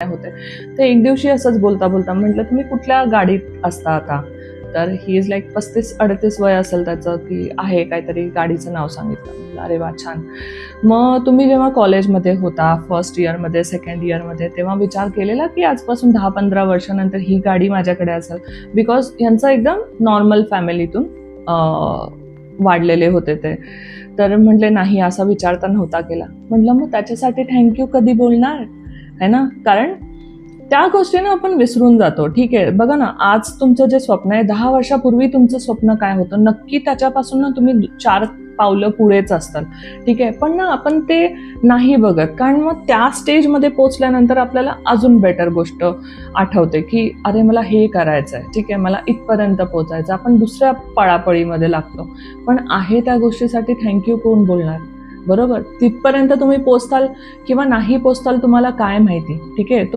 होते. तर एक दिवशी असंच बोलता बोलता म्हटलं, तुम्ही कुठल्या गाडीत असता आता? तर ही इज लाईक 35-38 वय असेल त्याचं, की आहे काहीतरी गाडीचं नाव सांगितलं. म्हटलं अरे वा, छान. मग तुम्ही जेव्हा कॉलेजमध्ये होता, फर्स्ट इयरमध्ये, सेकंड इयरमध्ये, तेव्हा विचार केलेला की आजपासून 10-15 वर्षानंतर ही गाडी माझ्याकडे असेल? बिकॉज ह्यांचं एकदम नॉर्मल फॅमिलीतून वाढलेले होते ते. तर म्हटले नाही, असा विचार तर नव्हता केला. म्हटलं मग त्याच्यासाठी थँक्यू कधी बोलणार, है ना? कारण त्या गोष्टीनं आपण विसरून जातो. ठीक आहे, बघा ना, आज तुमचं जे स्वप्न आहे, 10 वर्षापूर्वी तुमचं स्वप्न काय होतं, नक्की त्याच्यापासून ना तुम्ही 4 पावलं पुढेच असतात. ठीक आहे, पण ना आपण ते नाही बघत, कारण मग त्या स्टेजमध्ये पोहोचल्यानंतर आपल्याला अजून बेटर गोष्ट आठवते, की अरे मला हे करायचं आहे, ठीक आहे, मला इथपर्यंत पोहोचायचं. आपण दुसऱ्या पळापळीमध्ये लागतो. पण आहे त्या गोष्टीसाठी थँक्यू कोण बोलणार? बरोबर? तिथपर्यंत तुम्ही पोहोचताल किंवा नाही पोहोचताल, तुम्हाला काय माहिती? ठीक आहे.